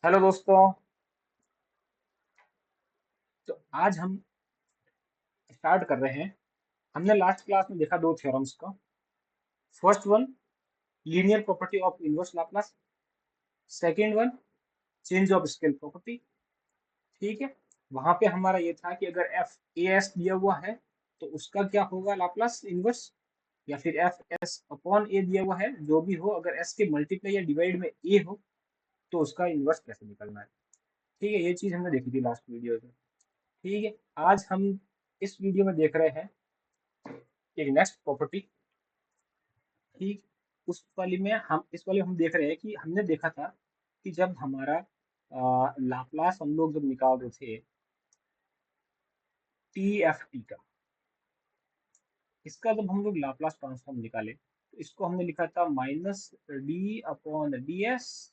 Hello दोस्तों। तो आज हम स्टार्ट कर रहे हैं। हमने लास्ट क्लास में देखा दो थ्योरम्स का। First one, linear property of inverse Laplace. Second one, change of scale property. ठीक है। वहां पे हमारा ये था कि अगर एफ ए एस दिया हुआ है तो उसका क्या होगा लाप्लास इनवर्स, या फिर एफ एस अपॉन ए दिया हुआ है, जो भी हो, अगर एस के मल्टीप्लाई या डिवाइड में ए हो तो उसका इनवर्स कैसे निकलना है। ठीक है, ये चीज हमने देखी थी लास्ट वीडियो में। ठीक है। आज हम इस वीडियो में देख रहे हैं एक नेक्स्ट प्रॉपर्टी। ठीक। उस वाली में हम इस वाले हम देख रहे हैं कि हमने देखा था कि जब हमारा लाप्लास हम लोग जब निकाल रहे थे टी एफ टी का, इसका जब हम लोग लाप्लास ट्रांसफॉर्म निकाले तो इसको हमने लिखा था minus D upon D S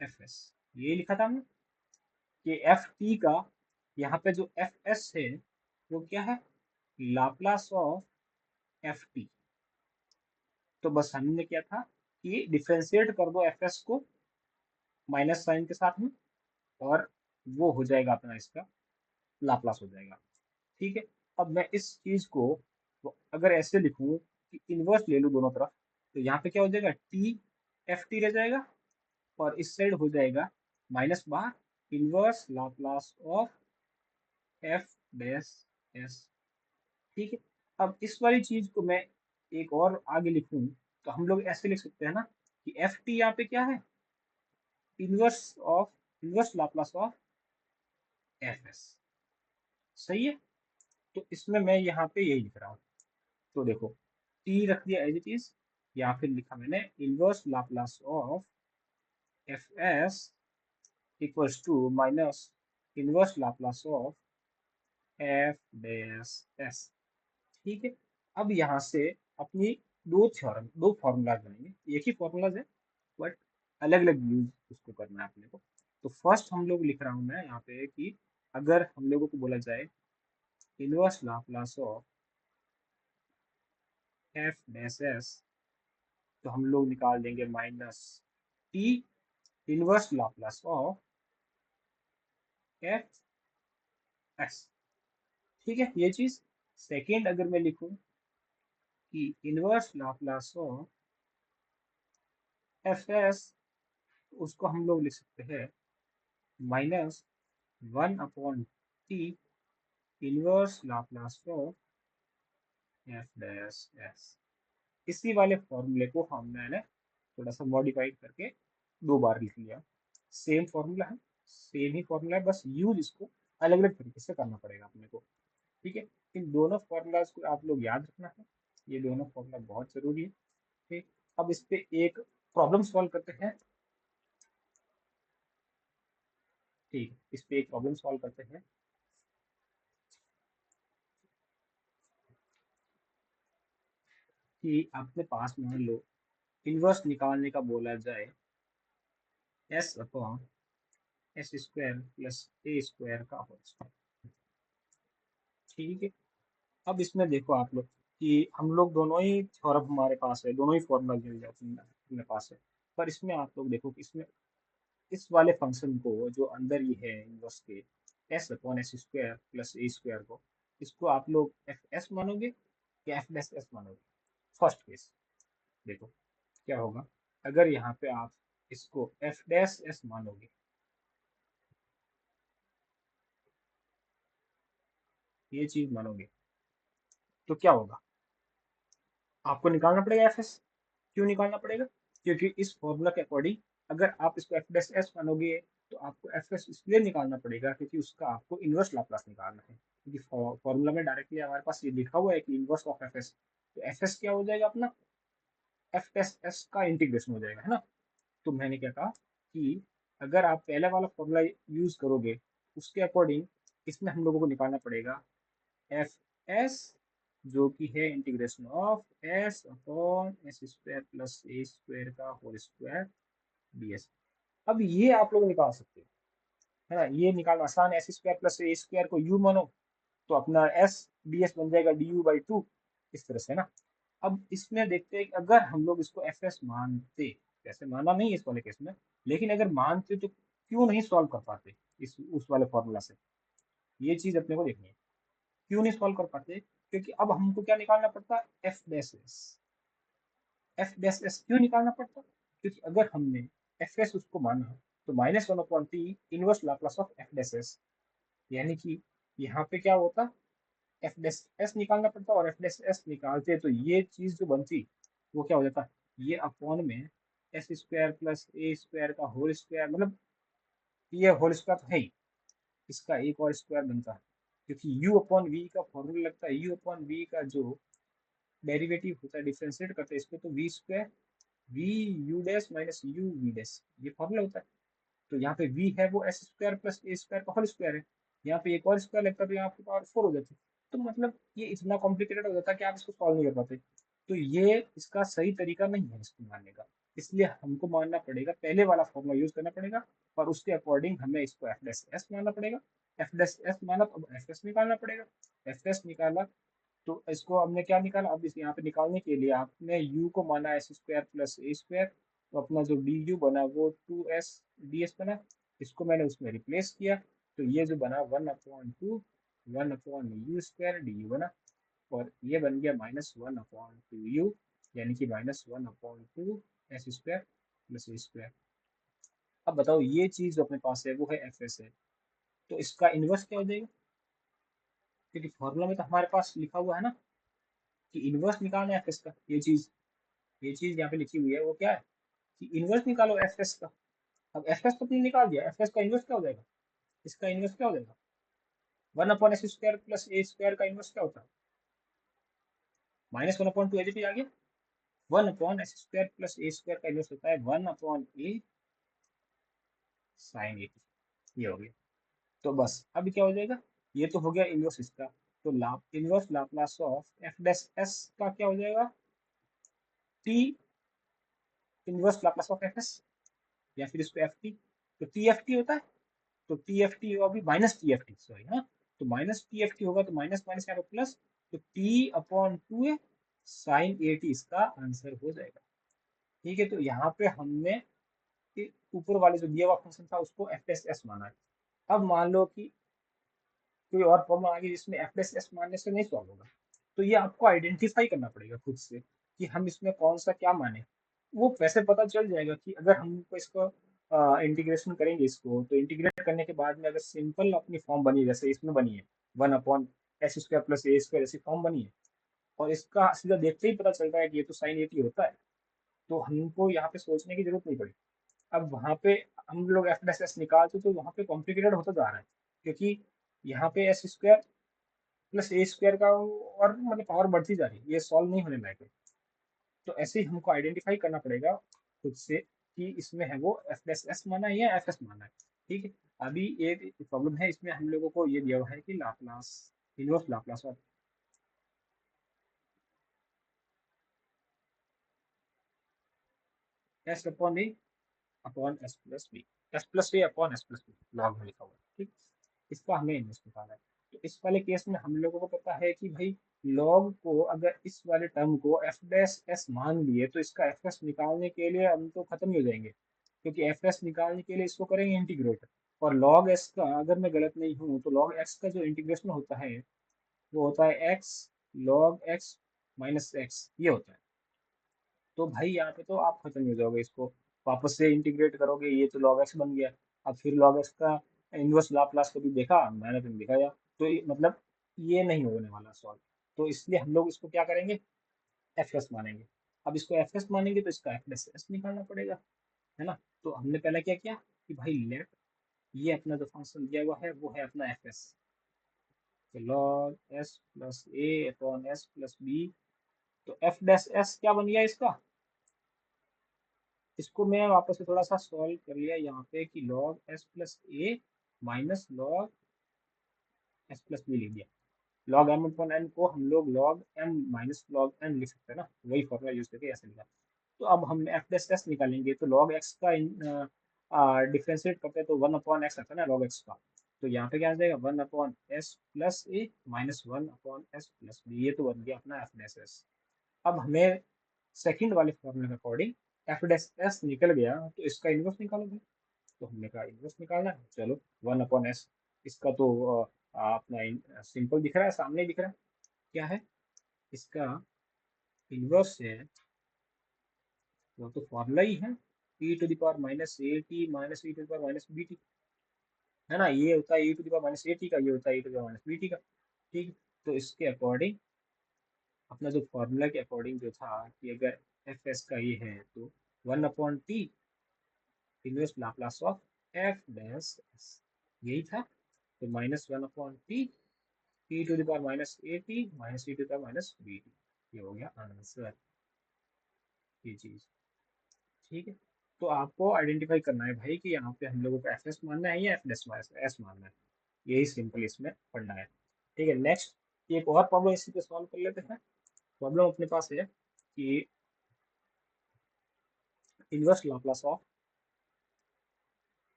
F S. ये लिखा था हमने कि एफ टी का यहाँ पे जो एफ एस है वो क्या है, लाप्लास ऑफ एफ टी। तो बस हमने क्या था कि डिफ्रेंशिएट कर दो एफ एस को माइनस साइन के साथ में, और वो हो जाएगा अपना इसका लाप्लास हो जाएगा। ठीक है। अब मैं इस चीज को अगर ऐसे लिखूं कि इनवर्स ले लूं दोनों तरफ, तो यहाँ पे क्या हो जाएगा, टी एफ टी रह जाएगा, और इस साइड हो जाएगा minus bar inverse Laplace of F dash S. ठीक है। अब इस वाली चीज को मैं एक और आगे लिखूं तो हम लोग ऐसे लिख सकते हैं ना कि एफ टी यहाँ पे क्या है, inverse of inverse Laplace of F S. सही है। तो इसमें मैं यहाँ पे यही लिख रहा हूँ। तो देखो, टी रख दिया एज इट इज, या फिर लिखा मैंने inverse Laplace of F S equals to minus inverse Laplace of F dash S. ठीक है। अब यहाँ से अपनी दो फॉर्मूलाज बनेंगे, एक ही फॉर्मूलाज है बट अलग अलग यूज उसको करना है अपने को। तो फर्स्ट हम लोग लिख रहा हूँ मैं यहाँ पे कि अगर हम लोगों को बोला जाए inverse Laplace of F dash S, तो हम लोग निकाल देंगे minus T inverse Laplace of F S. ठीक है, ये चीज। सेकेंड अगर मैं लिखूं कि inverse Laplace of F S, उसको हम लोग लिख सकते हैं minus one upon T inverse Laplace of F dash S. इसी वाले फॉर्मूले को हम मैंने थोड़ा सा मॉडिफाइड करके दो बार लिख लिया। सेम फॉर्मूला है, सेम ही फॉर्मूला है, बस यूज इसको अलग अलग तरीके से करना पड़ेगा अपने को। ठीक है। इन दोनों फॉर्मूलाज को आप लोग याद रखना है, ये दोनों फॉर्मूला बहुत जरूरी है। ठीक। अब इस पे एक प्रॉब्लम सॉल्व करते हैं। ठीक है, इस पे एक प्रॉब्लम सॉल्व करते हैं कि आपके पास मान लो इनवर्स निकालने का बोला जाए S upon S square plus A square का होल स्क्वायर। ठीक है। अब इसमें देखो आप लोग कि हम लोग दोनों ही थ्योरम हमारे पास है, दोनों ही फॉर्मूला मिल जाते हैं अपने पास है। पर इसमें आप लोग देखो कि इसमें इस वाले फंक्शन को जो अंदर ही है इनवर्स के, S upon S square plus A square को, इसको आप लोग एफ एस मानोगे या एफ डैश एस मानोगे। फर्स्ट केस देखो क्या होगा, अगर यहाँ पे आप इसको एफ डैश एस मानोगे, ये चीज मानोगे, तो क्या होगा, आपको निकालना पड़ेगा एफ एस। क्यों निकालना पड़ेगा, क्योंकि इस फॉर्मूला के अकॉर्डिंग अगर आप इसको एफ डैश एस मानोगे तो आपको एफ एस इसलिए निकालना पड़ेगा क्योंकि उसका आपको इनवर्स लाप्लास निकालना है, क्योंकि फॉर्मूला में डायरेक्टली हमारे पास ये लिखा हुआ है कि इनवर्स ऑफ एफ एस। तो एफ एस क्या हो जाएगा अपना, एफ डैश एस का इंटीग्रेशन हो जाएगा, है ना। तो मैंने क्या कहा कि अगर आप पहले वाला फॉर्मूला यूज करोगे उसके अकॉर्डिंग इसमें हम लोगों को निकालना पड़ेगा एफ एस, जो कि है integration of s upon S square plus A square का होल स्क्वायर डी एस। अब ये आप लोग निकाल सकते हो, है ना, ये निकालना आसान है। S square plus A square को यू मानो तो अपना एस डी एस बन जाएगा डी यू बाई टू, इस तरह से ना। अब इसमें देखते हैं कि अगर हम लोग इसको एफ एस मानते, वैसे माना नहीं है इस वाले केस में, लेकिन अगर मानते तो क्यों नहीं सॉल्व कर पाते इस उस वाले फॉर्मूला से, ये चीज अपने को देखनी है। क्यों नहीं सॉल्व कर पाते? क्योंकि अब हमको क्या निकालना पड़ता है, F dash S. F dash S क्यों निकालना पड़ता? क्योंकि अगर हमने एफ एस उसको माना तो minus one upon T inverse Laplace of F dash S, यानी कि यहाँ पे क्या होता, एफ डैश एस निकालना पड़ता, और एफ डैश एस निकालते तो ये चीज जो बनती वो क्या हो जाता, ये अपॉन में S square plus A square का होल स्क्वायर, मतलब ये होल स्क्वायर तो है ही, इसका एक और स्क्वायर बनता है, क्योंकि u अपॉन वी का फॉर्मूला लगता है, u अपॉन वी का जो डेरिवेटिव होता है, डिफरेंशिएट करते हैं इसको, तो V square V U dash minus U V dash, ये फॉर्मूला होता है। तो यहाँ पे v है वो S square plus A square का होल स्क्वायर है, यहाँ पे एक और स्क्वायर लगता है तो यहाँ पे पावर 4 हो जाती है। तो मतलब ये इतना कॉम्प्लिकेटेड हो जाता है कि आप इसको सॉल्व नहीं कर पाते। तो ये इसका सही तरीका नहीं है इसको मानने का, इसलिए हमको मानना पड़ेगा, पहले वाला फॉर्मूला यूज करना पड़ेगा, और उसके अकॉर्डिंग हमें इसको एफ डैश एस मानना पड़ेगा। एफ डैश एस माना तो अब एफ एस निकालना पड़ेगा। एफ एस निकाला तो इसको हमने क्या निकाला, अब इस यहाँ पे निकालने के लिए आपने u को माना S square plus A square, तो अपना जो डी यू बना वो 2s डी एस बना, इसको मैंने उसमें रिप्लेस किया, तो ये जो बना 1/2 1/u स्क्वायर डी यू बना, और ये बन गया -1/2u, यानी कि -1/2 S square plus A square. अब बताओ ये चीज जो अपने पास है वो है एफ एस है, तो इसका इनवर्स क्या हो जाएगा, क्योंकि फॉर्मूला में तो हमारे पास लिखा हुआ है ना कि इनवर्स निकालना है एफ एस का, ये चीज यहाँ पे लिखी हुई है वो क्या है कि इनवर्स निकालो एफ एस का। अब एफ एस तो तुमने निकाल दिया, एफ एस का इनवर्स क्या हो जाएगा, इसका इनवर्स क्या हो जाएगा, 1/s square plus A square का इनवर्स क्या होता है, -1/2 एज आ गया, 1/s square plus A square का इनवर्स होता है 1/a साइन ए, ये हो गया। तो बस अभी क्या हो जाएगा, ये तो हो गया इनवर्स इसका, तो inverse Laplace of F dash S का क्या हो जाएगा, T inverse Laplace of F S, या फिर इसको एफ टी, तो टी एफ टी होता है, तो टी एफ टी अभी minus T F T, sorry हाँ, तो माइनस टी एफ टी होगा, तो माइनस माइनस यहाँ पे प्लस, तो t upon 2 a sine a t इसका आंसर हो जाएगा। ठीक है, तो यहाँ पे हमने ऊपर वाले जो दिया हुआ फंक्शन था उसको एफ एस एस माना है। अब मान लो कि कोई और प्रॉब्लम आ गई जिसमें एफ एस एस मानने से नहीं सॉल्व होगा, तो ये आपको आइडेंटिफाई करना पड़ेगा खुद से कि हम इसमें कौन सा क्या माने। वो वैसे पता चल जाएगा कि अगर हमको इसको इंटीग्रेशन करेंगे इसको, तो इंटीग्रेट करने के बाद में अगर सिंपल अपनी फॉर्म बनी जैसे इसमें बनी है 1/s square plus A square, ऐसी फॉर्म बनी है, और इसका सीधा देखते ही पता चल रहा है कि ये तो साइन 80 होता है, तो हमको यहाँ पे सोचने की जरूरत नहीं पड़ी। अब वहाँ पे हम लोग एफ डैश एस निकालते तो वहाँ पे कॉम्प्लिकेटेड होता जा रहा है, क्योंकि यहाँ पे S square plus A square का और मतलब पावर बढ़ती जा रही है, ये सॉल्व नहीं होने लायक है। तो ऐसे ही हमको आइडेंटिफाई करना पड़ेगा खुद से कि इसमें है वो एफ एस एस माना है या एफ एस माना है। ठीक है, अभी एक प्रॉब्लम है इसमें, हम लोगों को ये दिया हुआ है कि Laplace inverse Laplace of s upon a upon s plus b, s plus a upon s plus b log में लिखा हुआ है। ठीक, इसका हमें इन्वर्स निकालना है। तो इस वाले केस में हम लोगों को पता है कि भाई लॉग को अगर इस वाले टर्म को एफ डैश एस मान लिए तो इसका एफ एस निकालने के लिए हम तो खत्म ही हो जाएंगे, क्योंकि एफ एस निकालने के लिए इसको करेंगे इंटीग्रेट, और लॉग एस का अगर मैं गलत नहीं हूँ तो लॉग एक्स का जो इंटीग्रेशन होता है वो होता है x log x minus x, ये होता है। तो भाई यहाँ पे तो आप खत्म हो जाओगे, इसको वापस से इंटीग्रेट करोगे, ये तो log x बन गया। अब फिर log x का इनवर्स लाप्लास कभी देखा, मैंने तो नहीं दिखाया, तो मतलब ये नहीं होने वाला सॉल्व। तो इसलिए हम लोग इसको क्या करेंगे, एफ एस मानेंगे। अब इसको एफ एस मानेंगे तो इसका एफ एस निकालना पड़ेगा, है ना। तो हमने पहले क्या किया कि भाई लेट ये अपना जो फंक्शन दिया हुआ है वो है अपना एफ एस, तो log s plus a upon s plus B, तो एफ डैश एस क्या बन गया इसका, इसको मैं वापस से थोड़ा सा सॉल्व कर लिया यहाँ पे कि log S plus A minus log S plus B लिख दिया। लॉग एम अपॉन एन को हम लोग log M minus log N लिख सकते हैं ना, वही फॉर्मूला यूज करके ऐसे लिखा। तो अब हम एफ डैश एस निकालेंगे, तो लॉग एक्स का डिफ्रेंशिएट करते हैं तो 1/x आता है ना लॉग एक्स का, तो यहाँ पे क्या आ जाएगा 1/s plus A minus 1/s plus B, ये तो बन गया अपना एफ डैश एस। अब हमें सेकंड वाले फॉर्मूले के अकॉर्डिंग एफ डैश एस निकल गया, तो इसका इनवर्स निकालो भाई। तो हमने कहा इन्वर्स निकालना है, चलो 1/s। इसका तो अपना सिंपल दिख रहा है, सामने दिख रहा है। क्या है इसका इन्वर्स है, वो तो फॉर्मूला ही है, e⁻−at माइनस e⁻−bt, है ना। ये होता है e⁻−at का, ये होता है e⁻−bt का। ठीक है, तो इसके अकॉर्डिंग अपना जो फॉर्मूला के अकॉर्डिंग जो था कि अगर एफ एस का ये है तो 1/t inverse Laplace of F dash S, यही था। तो -1/t e⁻−at माइनस e⁻−bt, ये हो गया आंसर, ये चीज। ठीक है, तो आपको आइडेंटिफाई करना है भाई कि यहाँ पे हम लोगों को एफ एस मानना है या एफ डैश एस मानना है। यही सिंपल इसमें पढ़ना है। ठीक है, नेक्स्ट एक और प्रॉब्लम इसी पे सॉल्व कर लेते हैं। प्रॉब्लम अपने पास है कि इनवर्स लाप्लास ऑफ,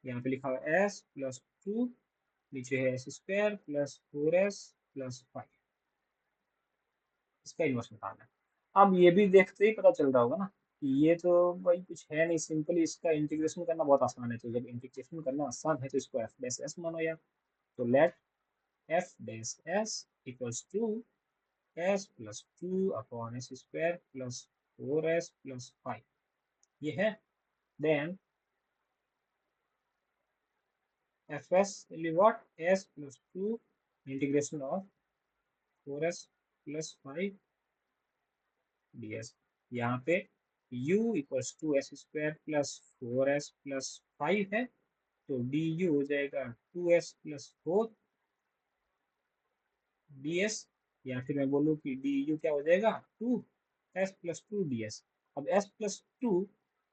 यहाँ पे लिखा हुआ s+2, नीचे है s² प्लस 4s प्लस 5, इसका इनवर्स निकालना है। अब ये भी देखते ही पता चल रहा होगा ना कि ये तो भाई कुछ है नहीं, सिंपली इसका इंटीग्रेशन करना बहुत आसान है। तो जब इंटीग्रेशन करना आसान है तो इसको एफ डैश एस मानो यार। तो let f dash s equals to s+2/s² plus 4s plus 5, ये है। Then f s what s+2 integration of 4s plus 5 ds। यहाँ पे u equals to s² plus 4s plus 5 है, तो du हो जाएगा 2s प्लस 4 ds, या फिर मैं बोलूँ कि du क्या हो जाएगा 2s+2 ds। अब s+2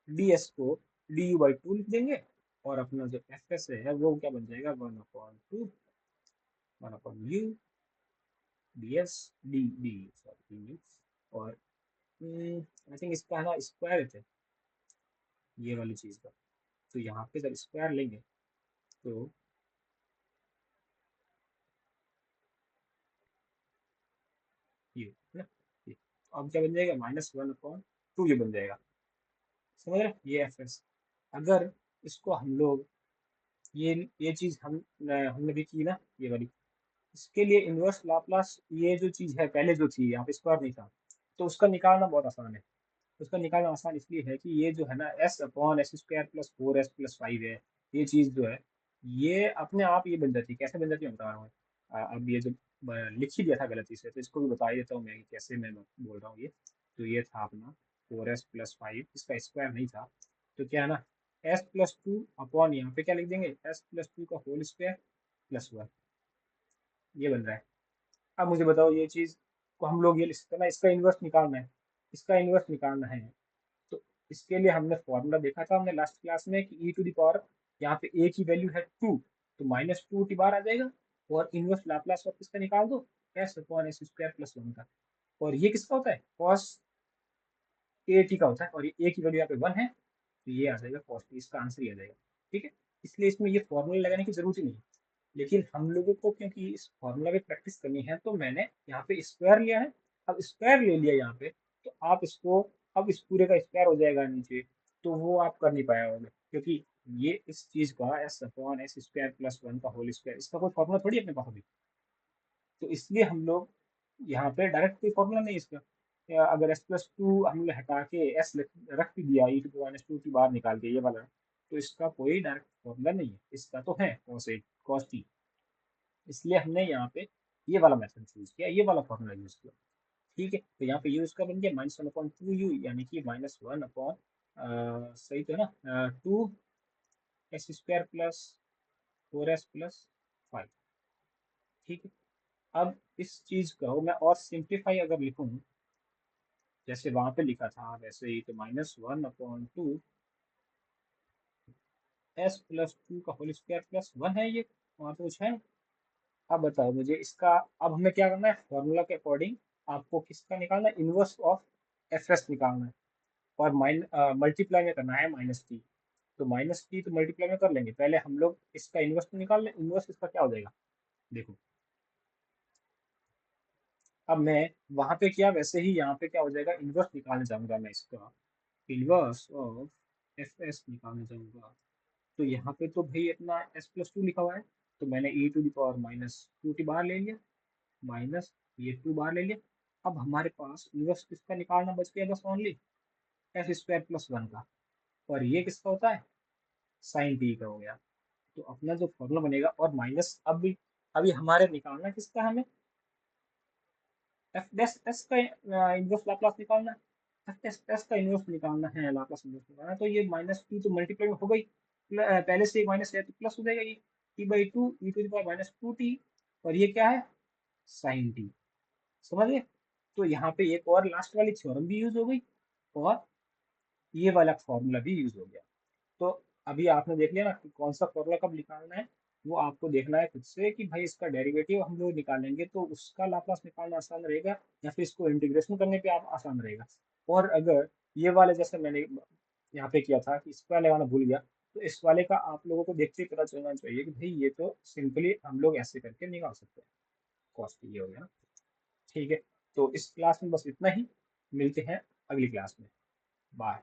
ds को du/2 लिख देंगे, और अपना जो एफ एस है वो क्या बन जाएगा 1/2 1/u ds डी सॉरी, और आई थिंक इसका है ना स्क्वायर है ये वाली चीज़ का। तो यहाँ पे जब स्क्वायर लेंगे तो ये है ना, ये तो अब क्या बन जाएगा -1/2 ये बन जाएगा। समझ रहे, ये एफ एस। अगर इसको हम लोग ये चीज़ हमने भी की ना ये वाली, इसके लिए इन्वर्स लाप्लास, ये जो चीज़ है पहले जो थी यहाँ पे स्क्वायर नहीं था, तो उसका निकालना बहुत आसान है। उसका निकालना आसान इसलिए है कि ये जो है ना s/s² प्लस 4s प्लस 5 है, ये चीज़ जो है ये अपने आप ये बन जाती है। कैसे बन जाती है मैं बता रहा हूँ। अब ये जो लिख ही दिया था गलती से, तो इसको भी बता ही देता हूँ मैं कि कैसे मैं बोल रहा हूँ ये। तो ये था अपना 4s प्लस 5, इसका स्क्वायर नहीं था, तो क्या है ना s+2 यहाँ पे क्या लिख देंगे s+2 का होल स्क्वायर प्लस 1, ये बन रहा है। अब मुझे बताओ ये चीज़ को हम लोग ये लिख सकते हैं ना, इसका इन्वर्स निकालना है, इसका इन्वर्स निकालना है। तो इसके लिए हमने फॉर्मूला देखा था हमने लास्ट क्लास में कि ई टू द पावर, यहाँ पे ए की वैल्यू है 2, तो -2t बार आ जाएगा, और इनवर्स लाप्लास ऑफ इसका निकाल दो s/s² प्लस 1 का। और ये किसका होता है cos ए टी का होता है, और ये ए की वैल्यू यहाँ पे 1 है, तो ये आ जाएगा cos t, इसका आंसर ये आ जाएगा। ठीक है, इसलिए इसमें ये फॉर्मूला लगाने की जरूरत ही नहीं है। लेकिन हम लोगों को क्योंकि इस फॉर्मूला पे प्रैक्टिस करनी है, तो मैंने यहाँ पे स्क्वायर लिया है। अब स्क्वायर ले लिया यहाँ पे, तो आप इसको, अब इस पूरे का स्क्वायर हो जाएगा नीचे, तो वो आप कर नहीं पाया होगा, क्योंकि ये इस चीज का s/s² प्लस 1 का होल स्क्वायर, इसका कोई फॉर्मूला थोड़ी अपने पास अभी। तो इसलिए हम लोग यहाँ पे डायरेक्ट कोई फॉर्मूला नहीं इसका। या अगर s+2 हमने हटा के s रख भी दिया e⁻² बाहर निकाल के ये वाला, तो इसका कोई डायरेक्ट फॉर्मूला नहीं है। इसका तो है cos t, इसलिए हमने यहाँ पे ये वाला मेथड यूज किया, ये वाला फॉर्मूला यूज किया। ठीक है, तो यहाँ पे यू इसका बन गया -1/2u, यानी कि -1 अपॉन, सही तो है ना, 2s² प्लस 4s प्लस 5। ठीक है, अब इस चीज को मैं और सिंप्लीफाई अगर लिखूं, जैसे वहां पे लिखा था वैसे ही, तो -1/2 s+2 का होल स्क्वायर प्लस 1 है ये, वहां पे कुछ है। अब बताओ मुझे इसका, अब हमें क्या करना है फॉर्मूला के अकॉर्डिंग, आपको किसका निकालना है इनवर्स ऑफ एफ एस निकालना है, और मल्टीप्लाई में करना है -t। तो -t तो मल्टीप्लाई में कर लेंगे, पहले हम लोग इसका इनवर्स तो निकाल लें। इनवर्स इसका क्या हो जाएगा देखो, अब मैं वहां पे किया वैसे ही यहाँ पे क्या हो जाएगा, इनवर्स निकालने जाऊंगा मैं इसका। इनवर्स ऑफ एफ एस निकालना चाहूँगा, तो यहाँ पे तो भाई अपना एस प्लस टू लिखा हुआ है, तो मैंने E to the power minus two T बाहर ले लिया, माइनस ये टू बाहर ले लिया। अब हमारे पास इनवर्स किसका निकालना बच गया, बस only S square plus one का, और ये किसका होता है, साइन टी का हो गया। तो अपना जो फॉर्मूला बनेगा, और माइनस अब भी अभी हमारे निकालना किसका, हमें एफ डैश एस का इनवर्स लाप्लास निकालना है, एफ डैश एस का इनवर्स निकालना है, लाप्लास इनवर्स निकालना है। तो ये माइनस टू तो मल्टीप्लाई हो गई, पहले से एक माइनस है तो प्लस हो जाएगा, ये t by two e to the power minus two t, और ये क्या है, साइन टी। समझ गए। तो यहाँ पे एक और लास्ट वाली थ्योरम भी यूज हो गई, और ये वाला फॉर्मूला भी यूज हो गया। तो अभी आपने देख लिया ना कि कौन सा फॉर्मूला कब निकालना है, वो आपको देखना है खुद से कि भाई इसका डेरिवेटिव हम लोग निकालेंगे तो उसका लाप्लास निकालना आसान रहेगा, या फिर इसको इंटीग्रेशन करने पे आप आसान रहेगा। और अगर ये वाले जैसे मैंने यहाँ पे किया था कि इस वाले वाला भूल गया, तो इस वाले का आप लोगों को देखते ही पता चलना चाहिए कि भाई ये तो सिंपली हम लोग ऐसे करके निकाल सकते हैं। कॉस्ट ये हो गया ना। ठीक है, तो इस क्लास में बस इतना ही, मिलते हैं अगली क्लास में। बाय।